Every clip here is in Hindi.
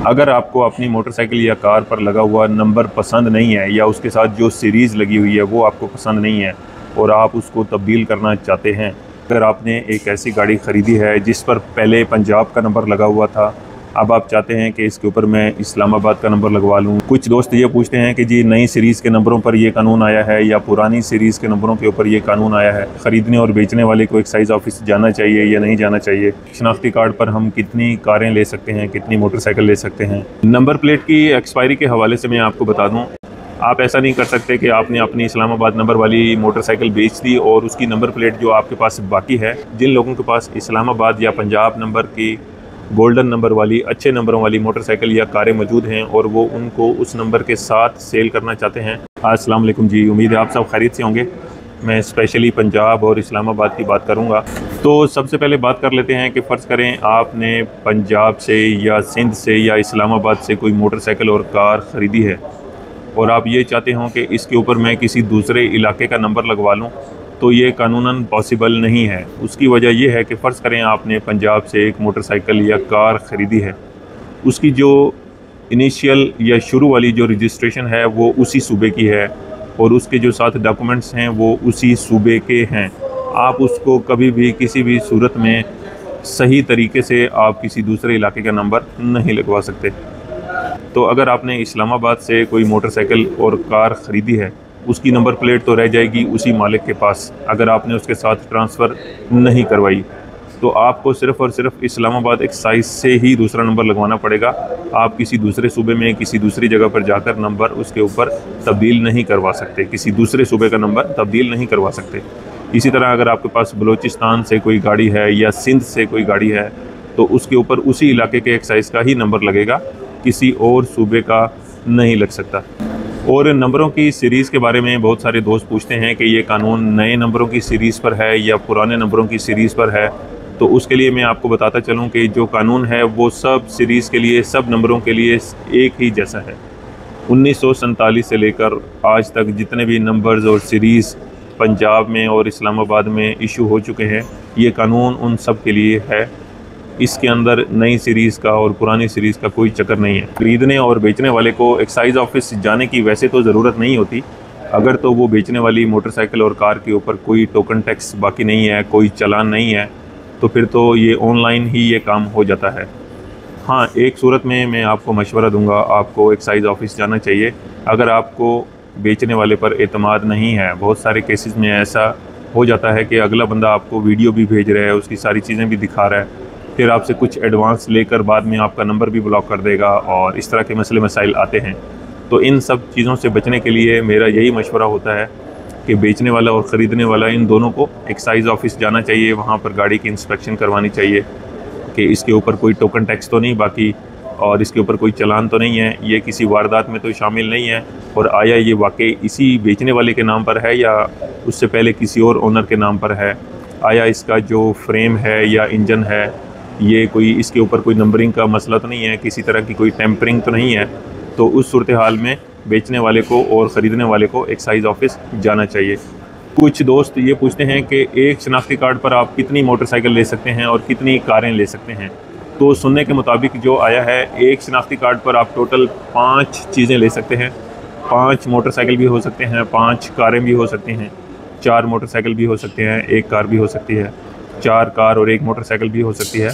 अगर आपको अपनी मोटरसाइकिल या कार पर लगा हुआ नंबर पसंद नहीं है या उसके साथ जो सीरीज़ लगी हुई है वो आपको पसंद नहीं है और आप उसको तब्दील करना चाहते हैं, अगर आपने एक ऐसी गाड़ी ख़रीदी है जिस पर पहले पंजाब का नंबर लगा हुआ था, अब आप चाहते हैं कि इसके ऊपर मैं इस्लामाबाद का नंबर लगवा लूँ। कुछ दोस्त ये पूछते हैं कि जी नई सीरीज़ के नंबरों पर ये कानून आया है या पुरानी सीरीज़ के नंबरों के ऊपर ये कानून आया है, ख़रीदने और बेचने वाले को एक्साइज़ ऑफिस जाना चाहिए या नहीं जाना चाहिए, शनाख्ती कार्ड पर हम कितनी कारें ले सकते हैं, कितनी मोटरसाइकिल ले सकते हैं। नंबर प्लेट की एक्सपायरी के हवाले से मैं आपको बता दूँ, आप ऐसा नहीं कर सकते कि आपने अपनी इस्लामाबाद नंबर वाली मोटरसाइकिल बेच दी और उसकी नंबर प्लेट जो आपके पास बाकी है, जिन लोगों के पास इस्लामाबाद या पंजाब नंबर की गोल्डन नंबर वाली अच्छे नंबरों वाली मोटरसाइकिल या कारें मौजूद हैं और वो उनको उस नंबर के साथ सेल करना चाहते हैं। अस्सलाम वालेकुम जी, उम्मीद है आप सब खैरियत से होंगे। मैं स्पेशली पंजाब और इस्लामाबाद की बात करूंगा। तो सबसे पहले बात कर लेते हैं कि फ़र्ज़ करें आपने पंजाब से या सिंध से या इस्लामाबाद से कोई मोटरसाइकिल और कार ख़रीदी है और आप ये चाहते हों कि इसके ऊपर मैं किसी दूसरे इलाके का नंबर लगवा लूँ, तो ये कानूनन पॉसिबल नहीं है। उसकी वजह यह है कि फ़र्ज़ करें आपने पंजाब से एक मोटरसाइकिल या कार ख़रीदी है, उसकी जो इनिशियल या शुरू वाली जो रजिस्ट्रेशन है वो उसी सूबे की है और उसके जो साथ डॉक्यूमेंट्स हैं वो उसी सूबे के हैं। आप उसको कभी भी किसी भी सूरत में सही तरीके से आप किसी दूसरे इलाके का नंबर नहीं लगवा सकते। तो अगर आपने इस्लामाबाद से कोई मोटरसाइकिल और कार ख़रीदी है, उसकी नंबर प्लेट तो रह जाएगी उसी मालिक के पास। अगर आपने उसके साथ ट्रांसफ़र नहीं करवाई तो आपको सिर्फ़ और सिर्फ इस्लामाबाद एक्साइज़ से ही दूसरा नंबर लगवाना पड़ेगा। आप किसी दूसरे सूबे में किसी दूसरी जगह पर जाकर नंबर उसके ऊपर तब्दील नहीं करवा सकते, किसी दूसरे सूबे का नंबर तब्दील नहीं करवा सकते। इसी तरह अगर आपके पास बलूचिस्तान से कोई गाड़ी है या सिंध से कोई गाड़ी है तो उसके ऊपर उसी इलाके के एक्साइज़ का ही नंबर लगेगा, किसी और सूबे का नहीं लग सकता। और नंबरों की सीरीज़ के बारे में बहुत सारे दोस्त पूछते हैं कि ये कानून नए नंबरों की सीरीज़ पर है या पुराने नंबरों की सीरीज़ पर है। तो उसके लिए मैं आपको बताता चलूं कि जो कानून है वो सब सीरीज़ के लिए, सब नंबरों के लिए एक ही जैसा है। 1947 से लेकर आज तक जितने भी नंबर्स और सीरीज़ पंजाब में और इस्लामाबाद में इशू हो चुके हैं, ये कानून उन सब के लिए है। इसके अंदर नई सीरीज़ का और पुरानी सीरीज़ का कोई चक्कर नहीं है। ख़रीदने और बेचने वाले को एक्साइज़ ऑफिस जाने की वैसे तो ज़रूरत नहीं होती, अगर तो वो बेचने वाली मोटरसाइकिल और कार के ऊपर कोई टोकन टैक्स बाकी नहीं है, कोई चालान नहीं है, तो फिर तो ये ऑनलाइन ही ये काम हो जाता है। हाँ, एक सूरत में मैं आपको मशवरा दूंगा, आपको एक्साइज़ ऑफिस जाना चाहिए अगर आपको बेचने वाले पर एतमाद नहीं है। बहुत सारे केसेस में ऐसा हो जाता है कि अगला बंदा आपको वीडियो भी भेज रहा है, उसकी सारी चीज़ें भी दिखा रहा है, फिर आपसे कुछ एडवांस लेकर बाद में आपका नंबर भी ब्लॉक कर देगा और इस तरह के मसले मसाइल आते हैं। तो इन सब चीज़ों से बचने के लिए मेरा यही मशवरा होता है कि बेचने वाला और ख़रीदने वाला इन दोनों को एक्साइज़ ऑफिस जाना चाहिए, वहाँ पर गाड़ी की इंस्पेक्शन करवानी चाहिए कि इसके ऊपर कोई टोकन टैक्स तो नहीं बाकी और इसके ऊपर कोई चालान तो नहीं है, ये किसी वारदात में तो शामिल नहीं है और आया ये वाकई इसी बेचने वाले के नाम पर है या उससे पहले किसी और ओनर के नाम पर है, आया इसका जो फ्रेम है या इंजन है ये कोई इसके ऊपर कोई नंबरिंग का मसला तो नहीं है, किसी तरह की कोई टेम्परिंग तो नहीं है। तो उस सूरत हाल में बेचने वाले को और ख़रीदने वाले को एक्साइज़ ऑफिस जाना चाहिए। कुछ दोस्त ये पूछते हैं कि एक शनाख्ती कार्ड पर आप कितनी मोटरसाइकिल ले सकते हैं और कितनी कारें ले सकते हैं। तो सुनने के मुताबिक जो आया है, एक शनाख्ती कार्ड पर आप टोटल 5 चीज़ें ले सकते हैं। 5 मोटरसाइकिल भी हो सकते हैं, 5 कारें भी हो सकती हैं, 4 मोटरसाइकिल भी हो सकते हैं, 1 कार भी हो सकती है, 4 कार और 1 मोटरसाइकिल भी हो सकती है।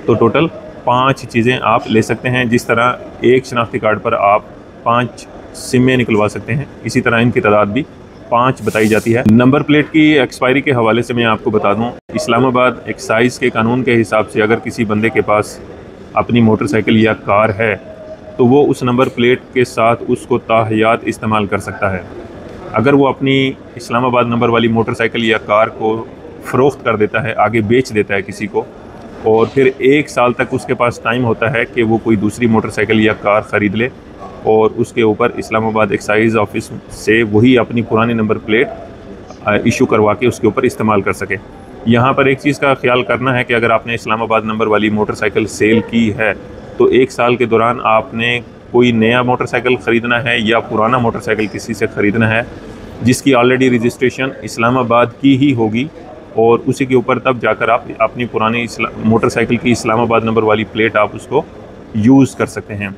तो टोटल 5 चीज़ें आप ले सकते हैं। जिस तरह एक शनाख्ती कार्ड पर आप 5 सिमें निकलवा सकते हैं, इसी तरह इनकी तादाद भी 5 बताई जाती है। नंबर प्लेट की एक्सपायरी के हवाले से मैं आपको बता दूं, इस्लामाबाद एक्साइज़ के कानून के हिसाब से अगर किसी बंदे के पास अपनी मोटरसाइकिल या कार है तो वो उस नंबर प्लेट के साथ उसको ताहयात इस्तेमाल कर सकता है। अगर वो अपनी इस्लामाबाद नंबर वाली मोटरसाइकिल या कार को फ़रोख्त कर देता है, आगे बेच देता है किसी को, और फिर 1 साल तक उसके पास टाइम होता है कि वो कोई दूसरी मोटरसाइकिल या कार ख़रीद ले और उसके ऊपर इस्लामाबाद एक्साइज़ ऑफिस से वही अपनी पुरानी नंबर प्लेट इशू करवा के उसके ऊपर इस्तेमाल कर सके। यहाँ पर एक चीज़ का ख्याल करना है कि अगर आपने इस्लामाबाद नंबर वाली मोटरसाइकिल सेल की है तो 1 साल के दौरान आपने कोई नया मोटरसाइकिल ख़रीदना है या पुराना मोटरसाइकिल किसी से ख़रीदना है जिसकी ऑलरेडी रजिस्ट्रेशन इस्लामाबाद की ही होगी और उसी के ऊपर तब जाकर आप अपनी पुरानी मोटरसाइकिल की इस्लामाबाद नंबर वाली प्लेट आप उसको यूज़ कर सकते हैं।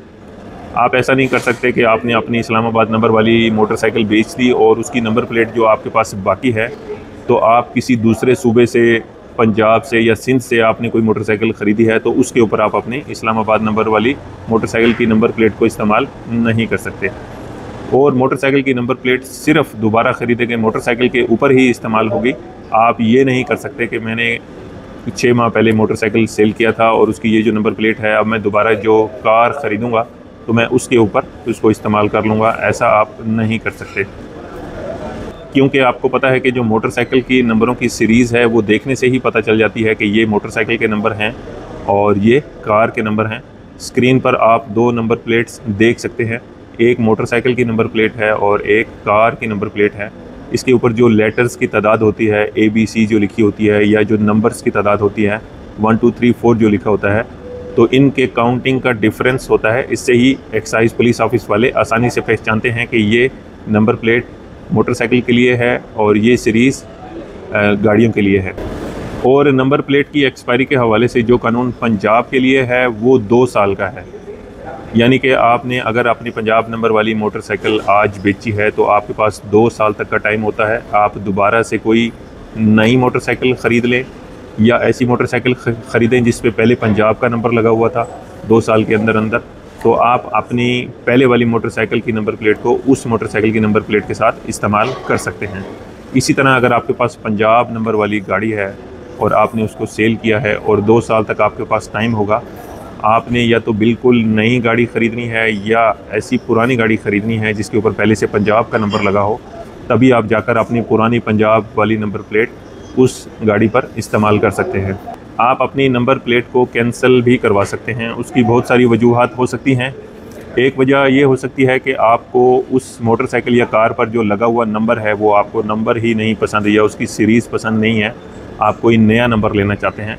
आप ऐसा नहीं कर सकते कि आपने अपनी इस्लामाबाद नंबर वाली मोटरसाइकिल बेच दी और उसकी नंबर प्लेट जो आपके पास बाकी है, तो आप किसी दूसरे सूबे से, पंजाब से या सिंध से आपने कोई मोटरसाइकिल ख़रीदी है तो उसके ऊपर आप अपनी इस्लामाबाद नंबर वाली मोटरसाइकिल की नंबर प्लेट को इस्तेमाल नहीं कर सकते। और मोटरसाइकिल की नंबर प्लेट सिर्फ दोबारा ख़रीदे गए मोटरसाइकिल के ऊपर ही इस्तेमाल होगी। आप ये नहीं कर सकते कि मैंने 6 माह पहले मोटरसाइकिल सेल किया था और उसकी ये जो नंबर प्लेट है, अब मैं दोबारा जो कार ख़रीदूँगा तो मैं उसके ऊपर उसको इस्तेमाल कर लूँगा। ऐसा आप नहीं कर सकते, क्योंकि आपको पता है कि जो मोटरसाइकिल की नंबरों की सीरीज़ है वो देखने से ही पता चल जाती है कि ये मोटरसाइकिल के नंबर हैं और ये कार के नंबर हैं। स्क्रीन पर आप 2 नंबर प्लेट्स देख सकते हैं, एक मोटरसाइकिल की नंबर प्लेट है और एक कार की नंबर प्लेट है। इसके ऊपर जो लेटर्स की तादाद होती है, ABC जो लिखी होती है, या जो नंबर्स की तादाद होती है 1 2 3 4 जो लिखा होता है, तो इनके काउंटिंग का डिफरेंस होता है। इससे ही एक्साइज पुलिस ऑफिस वाले आसानी से पहचानते हैं कि ये नंबर प्लेट मोटरसाइकिल के लिए है और ये सीरीज़ गाड़ियों के लिए है। और नंबर प्लेट की एक्सपायरी के हवाले से जो कानून पंजाब के लिए है वो 2 साल का है। यानी कि आपने अगर अपनी पंजाब नंबर वाली मोटरसाइकिल आज बेची है तो आपके पास 2 साल तक का टाइम होता है। आप दोबारा से कोई नई मोटरसाइकिल ख़रीद लें या ऐसी मोटरसाइकिल ख़रीदें जिस पे पहले पंजाब का नंबर लगा हुआ था 2 साल के अंदर अंदर, तो आप अपनी पहले वाली मोटरसाइकिल की नंबर प्लेट को उस मोटरसाइकिल की नंबर प्लेट के साथ इस्तेमाल कर सकते हैं। इसी तरह अगर आपके पास पंजाब नंबर वाली गाड़ी है और आपने उसको सेल किया है और 2 साल तक आपके पास टाइम होगा, आपने या तो बिल्कुल नई गाड़ी ख़रीदनी है या ऐसी पुरानी गाड़ी ख़रीदनी है जिसके ऊपर पहले से पंजाब का नंबर लगा हो, तभी आप जाकर अपनी पुरानी पंजाब वाली नंबर प्लेट उस गाड़ी पर इस्तेमाल कर सकते हैं। आप अपनी नंबर प्लेट को कैंसिल भी करवा सकते हैं। उसकी बहुत सारी वजूहात हो सकती हैं। एक वजह ये हो सकती है कि आपको उस मोटरसाइकिल या कार पर जो लगा हुआ नंबर है वो आपको नंबर ही नहीं पसंद या उसकी सीरीज़ पसंद नहीं है, आप कोई नया नंबर लेना चाहते हैं।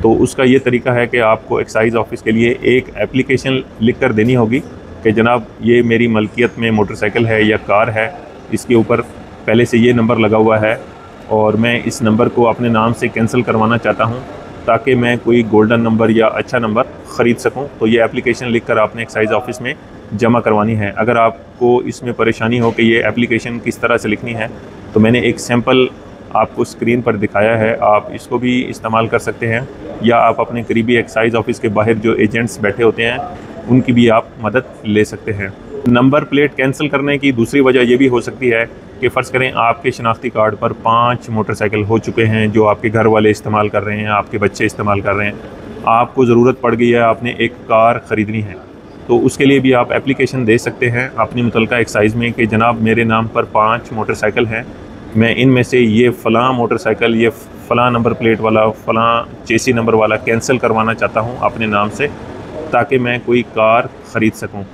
तो उसका ये तरीका है कि आपको एक्साइज़ ऑफिस के लिए एक एप्लीकेशन लिख कर देनी होगी कि जनाब ये मेरी मलकियत में मोटरसाइकिल है या कार है, इसके ऊपर पहले से ये नंबर लगा हुआ है और मैं इस नंबर को अपने नाम से कैंसिल करवाना चाहता हूँ ताकि मैं कोई गोल्डन नंबर या अच्छा नंबर ख़रीद सकूँ। तो ये एप्लीकेशन लिखकर आपने एक्साइज़ ऑफिस में जमा करवानी है। अगर आपको इसमें परेशानी हो कि ये एप्लीकेशन किस तरह से लिखनी है, तो मैंने एक सैम्पल आपको स्क्रीन पर दिखाया है, आप इसको भी इस्तेमाल कर सकते हैं या आप अपने करीबी एक्साइज़ ऑफिस के बाहर जो एजेंट्स बैठे होते हैं उनकी भी आप मदद ले सकते हैं। नंबर प्लेट कैंसिल करने की दूसरी वजह ये भी हो सकती है कि फ़र्ज़ करें आपके शनाख्ती कार्ड पर 5 मोटरसाइकिल हो चुके हैं जो आपके घर वाले इस्तेमाल कर रहे हैं, आपके बच्चे इस्तेमाल कर रहे हैं, आपको ज़रूरत पड़ गई है, आपने एक कार ख़रीदनी है, तो उसके लिए भी आप एप्लीकेशन दे सकते हैं अपनी मुतल्लिका एक्साइज़ में कि जनाब मेरे नाम पर 5 मोटरसाइकिल हैं, मैं इनमें से ये फ़लाँ मोटरसाइकिल, ये फ़लाँ नंबर प्लेट वाला, फ़लाँ चेसी नंबर वाला कैंसिल करवाना चाहता हूँ अपने नाम से ताकि मैं कोई कार ख़रीद सकूँ।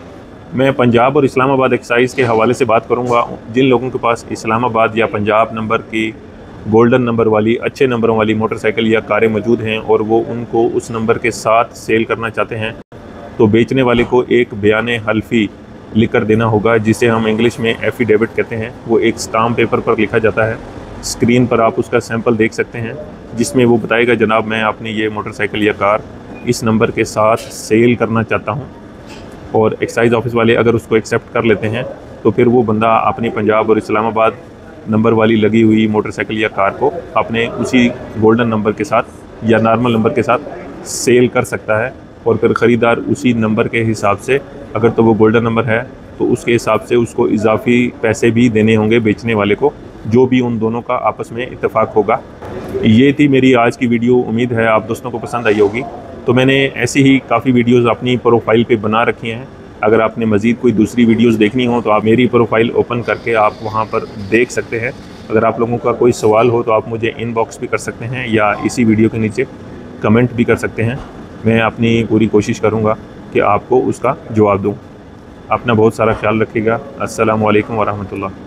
मैं पंजाब और इस्लामाबाद एक्साइज़ के हवाले से बात करूँगा। जिन लोगों के पास इस्लामाबाद या पंजाब नंबर की गोल्डन नंबर वाली, अच्छे नंबरों वाली मोटरसाइकिल या कारें मौजूद हैं और वो उनको उस नंबर के साथ सेल करना चाहते हैं, तो बेचने वाले को एक बयान हल्फी लिख कर देना होगा जिसे हम इंग्लिश में एफिडेविट कहते हैं। वो एक स्टाम्प पेपर पर लिखा जाता है। स्क्रीन पर आप उसका सैंपल देख सकते हैं जिसमें वो बताएगा जनाब मैं अपनी ये मोटरसाइकिल या कार इस नंबर के साथ सेल करना चाहता हूँ। और एक्साइज़ ऑफिस वाले अगर उसको एक्सेप्ट कर लेते हैं तो फिर वो बंदा अपनी पंजाब और इस्लामाबाद नंबर वाली लगी हुई मोटरसाइकिल या कार को अपने उसी गोल्डन नंबर के साथ या नॉर्मल नंबर के साथ सेल कर सकता है और फिर ख़रीदार उसी नंबर के हिसाब से, अगर तो वो गोल्डन नंबर है तो उसके हिसाब से उसको इजाफी पैसे भी देने होंगे बेचने वाले को, जो भी उन दोनों का आपस में इत्तेफाक होगा। ये थी मेरी आज की वीडियो। उम्मीद है आप दोस्तों को पसंद आई होगी। तो मैंने ऐसी ही काफ़ी वीडियोज़ अपनी प्रोफाइल पे बना रखी हैं। अगर आपने मज़ीद कोई दूसरी वीडियोज़ देखनी हो तो आप मेरी प्रोफाइल ओपन करके आप वहाँ पर देख सकते हैं। अगर आप लोगों का कोई सवाल हो तो आप मुझे इनबॉक्स भी कर सकते हैं या इसी वीडियो के नीचे कमेंट भी कर सकते हैं। मैं अपनी पूरी कोशिश करूँगा कि आपको उसका जवाब दूँ। अपना बहुत सारा ख्याल रखिएगा। अस्सलामु अलैकुम वरहमतुल्लाह।